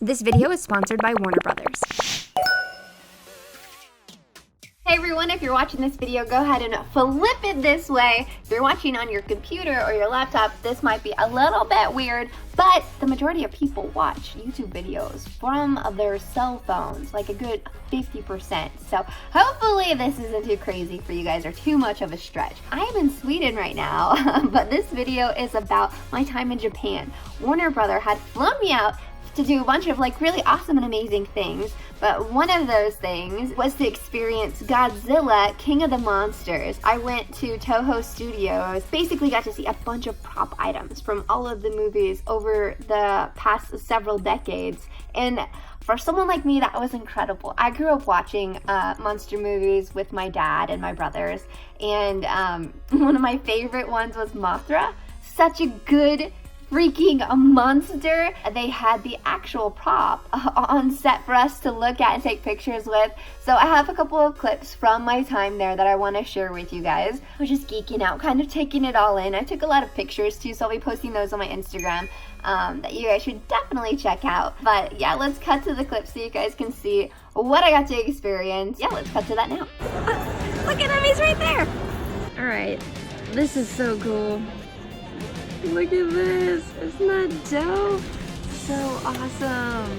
This video is sponsored by Warner Brothers. Hey everyone, if you're watching this video, go ahead and flip it this way. If you're watching on your computer or your laptop, this might be a little bit weird, but the majority of people watch YouTube videos from their cell phones, like a good 50%. So hopefully this isn't too crazy for you guys or too much of a stretch. I am in Sweden right now, but this video is about my time in Japan. Warner Brother had flown me out to do a bunch of really awesome and amazing things, but one of those things was to experience Godzilla, King of the Monsters. I went to Toho Studios, basically got to see a bunch of prop items from all of the movies over the past several decades, and for someone like me, that was incredible. I grew up watching monster movies with my dad and my brothers, and one of my favorite ones was Mothra. Such a good freaking monster. They had the actual prop on set for us to look at and take pictures with. So I have a couple of clips from my time there that I want to share with you guys. I was just geeking out, kind of taking it all in. I took a lot of pictures too, so I'll be posting those on my Instagram that you guys should definitely check out. But yeah, let's cut to the clip so you guys can see what I got to experience. Yeah, let's cut to that now. Look at him, he's right there. All right, this is so cool. Look at this, isn't that dope? So awesome,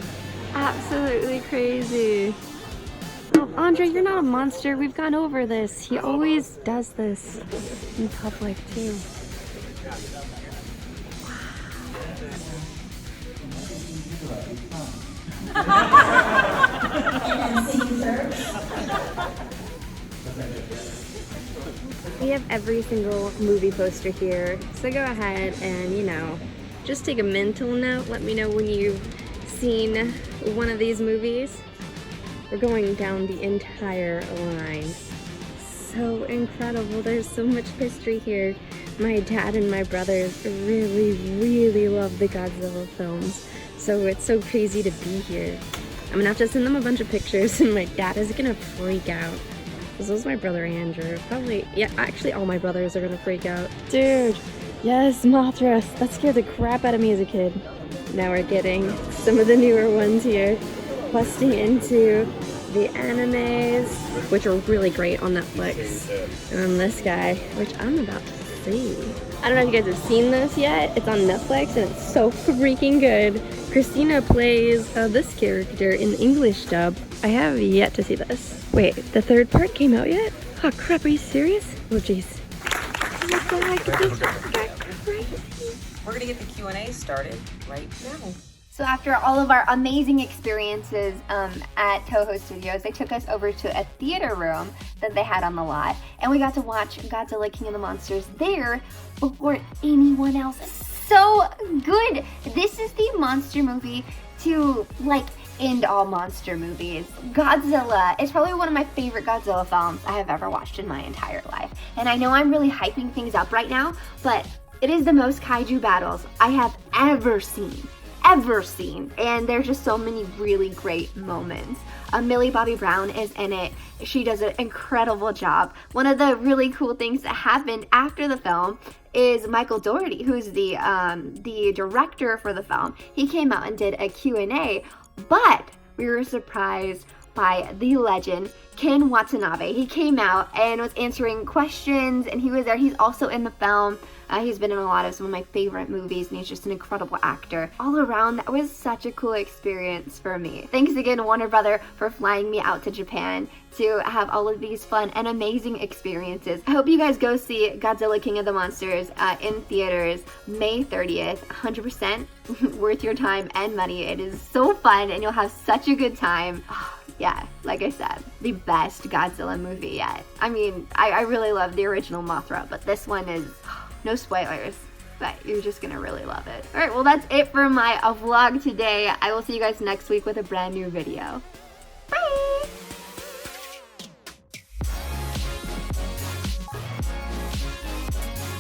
absolutely crazy. Oh, Andre, you're not a monster, we've gone over this. He always does this in public too. We have every single movie poster here, so go ahead and, just take a mental note. Let me know when you've seen one of these movies. We're going down the entire line. So incredible. There's so much history here. My dad and my brothers really love the Godzilla films, so it's so crazy to be here. I'm gonna have to send them a bunch of pictures, and my dad is gonna freak out. This was my brother Andrew. Probably, yeah, actually all my brothers are gonna freak out. Dude, yes, Mothra. That scared the crap out of me as a kid. Now we're getting some of the newer ones here. Busting into the animes, which are really great on Netflix. And then this guy, which I'm about to see. I don't know if you guys have seen this yet. It's on Netflix and it's so freaking good. Christina plays this character in the English dub. I have yet to see this. Wait, the third part came out yet? Oh crap, are you serious? Oh jeez. What the heck is this? We're gonna get the Q&A started right now. So after all of our amazing experiences at Toho Studios, they took us over to a theater room that they had on the lot, and we got to watch Godzilla, King of the Monsters there before anyone else. So good! This is the monster movie to, end all monster movies. Godzilla is probably one of my favorite Godzilla films I have ever watched in my entire life. And I know I'm really hyping things up right now, but it is the most kaiju battles I have ever seen. And there's just so many really great moments. Millie Bobby Brown is in it. She does an incredible job. One of the really cool things that happened after the film is Michael Dougherty, who's the director for the film. He came out and did a Q&A, but we were surprised by the legend Ken Watanabe. He came out and was answering questions, and he was there. He's also in the film. He's been in a lot of some of my favorite movies, and he's just an incredible actor. All around, that was such a cool experience for me. Thanks again, Warner Brother, for flying me out to Japan to have all of these fun and amazing experiences. I hope you guys go see Godzilla, King of the Monsters in theaters May 30th. 100% worth your time and money. It is so fun, and you'll have such a good time. Yeah, like I said, the best Godzilla movie yet. I mean, I really love the original Mothra, but this one is, no spoilers, but you're just gonna really love it. Alright, well that's it for my vlog today. I will see you guys next week with a brand new video.